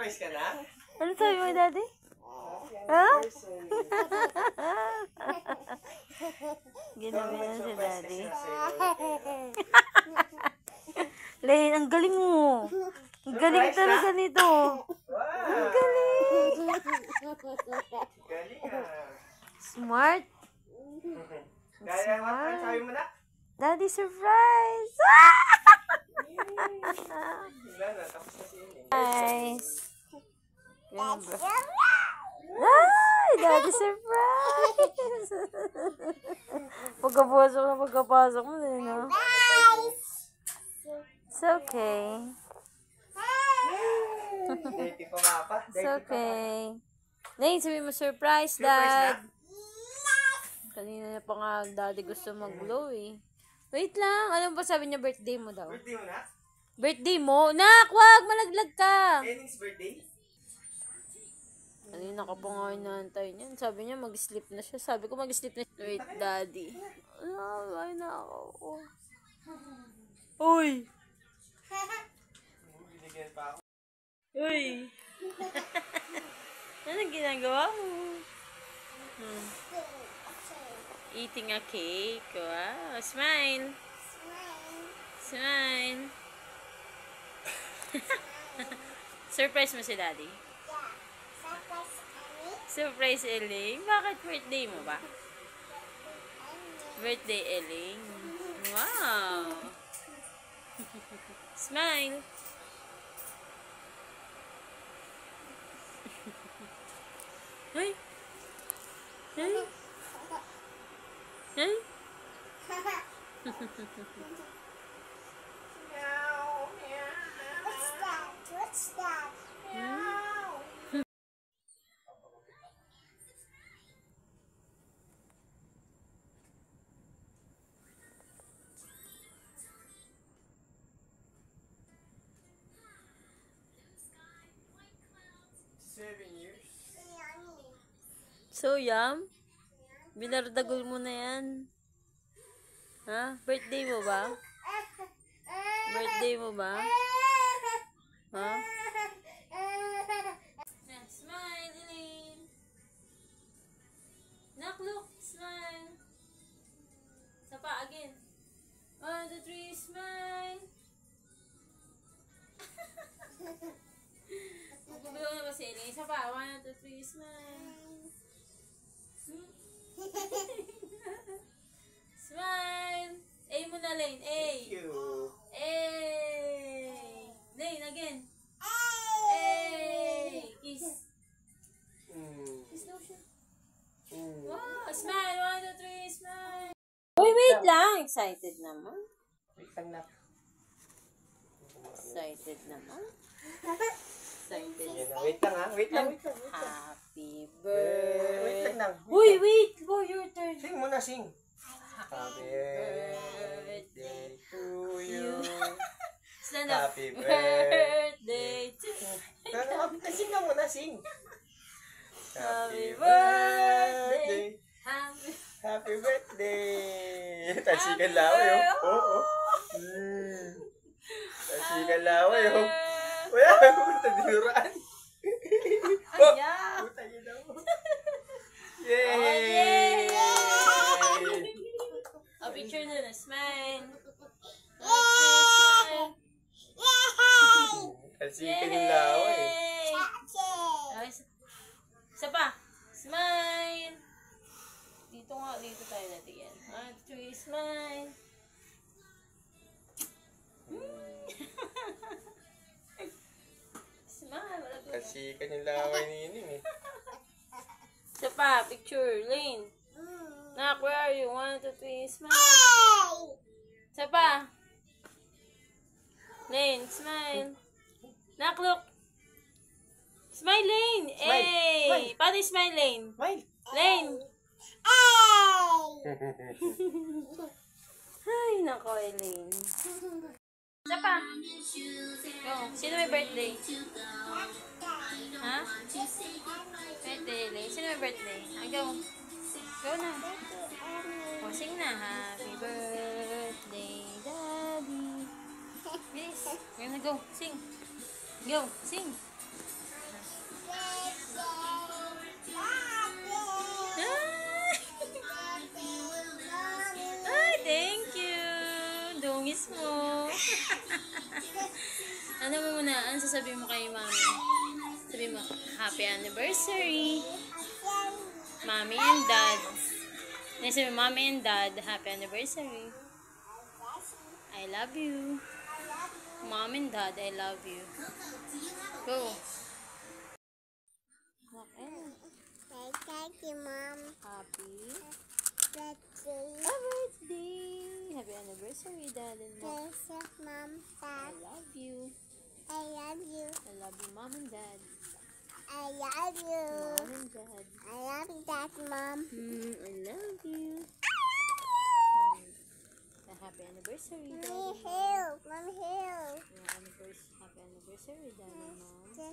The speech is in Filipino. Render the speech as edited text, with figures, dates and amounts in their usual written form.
surprise ka na? Ano sabi mo, Daddy? Ha? Ginabi na si Daddy. Lane, ang galing mo. Ang galing talaga nito. Ang galing. Galing ah. Smart. Kaya nga, ano sabi mo na? Daddy, surprise! Wala na, tapos na siya eh. Nice. Ay, Daddy, surprise! Pagkapasok mo din, no? It's okay. Dirty pa nga pa. It's okay. Lane, sabi mo surprise, Surprise Dad. na? Kanina na pa nga, Daddy gusto mag-blow eh. Wait lang, ano ba sabi niya birthday mo daw? Birthday mo na? Birthday mo? Nak, wag! Malaglag ka! Kenning's birthday? Kanina ka pa nga inaantay niyan. Sabi niya mag-sleep na siya. Sabi ko mag-sleep na siya. Wait, Daddy. Ay na ako. Uy! Binigyan pa ako. Uy! Anong ginagawa mo? Eating a cake. Wow. Smile. Smile. Surprise mo si Daddy? Surprise, Eling. Bakit birthday mo ba? Birthday, Eling. Wow. Smile. Hey. Hey. Hey. What's that? Meow. 7 years. So, Yam? Binardagol mo na yan. Ha? Birthday mo ba? Birthday mo ba? Ha? Smile, Elaine. Nak, look. Smile. Isa pa, again. 1, 2, 3, smile. Magbubulo na ba si Elaine? Isa pa. 1, 2, 3, smile. Smile. A mo na, Lane. A. Thank you. A. Lane, again. A. Kiss. Kiss daw siya. Wow. Smile. 1, 2, 3, smile. Uy, wait lang. Excited naman. Wait lang na. Excited naman. Excited. Yan na. Wait lang ha. Wait lang. Happy Wait birthday. lang lang. Uy, wait. Go, your turn. Sing mo na, sing. Happy birthday to you. Stand up. Happy birthday to Sing na muna, sing. Happy birthday. Happy Happy birthday. Tansikan laway, oh. Oo. Tansikan laway, oh. Wala, pumunta dinuraan. Ayan. Puta yun ako. Yay! A picture na na. Smile. Smile. Tansikan yung laway. Ay, isa pa. Smile. Dito nga. Dito tayo natin yan. 1, 2, 3, smile. Smile. Tansikan yung laway ni Ining, eh. Isa pa. Picture. Lane. Nak, where are you? 1, 2, 3, smile. Isa pa. Lane, smile. Nak, look. Smile, Lane. Smile. Hey. Smile. Paano yung smile, Lane? Smile. Lane. Ay, nako, Elaine. Isa pa. Go. Sino may birthday? Ha? Birthday, Elaine. Sino may birthday? Go. Go na. O, sing na. Happy birthday, Daddy. Yes. Go na, go. Sing. Go. Sing. Ay, thank you. Dungis mo. Ano mo muna? Ano sasabihin mo kay mami? Sabihin mo, happy anniversary. Mommy and dad. Sabi mo, mommy and dad, happy anniversary. I love you. Mom and dad, I love you. Go. Okay. Thank you, Mom. Happy Birthday. birthday. Happy anniversary, dad and mom. Thank you, Mom, I Dad. love you. I love you. I love you, mom and dad. I love you. Mom and dad. I love Dad, Mom. I love you. Happy anniversary, dad Mommy, and mom. help. Mommy, help. Happy anniversary, dad and mom.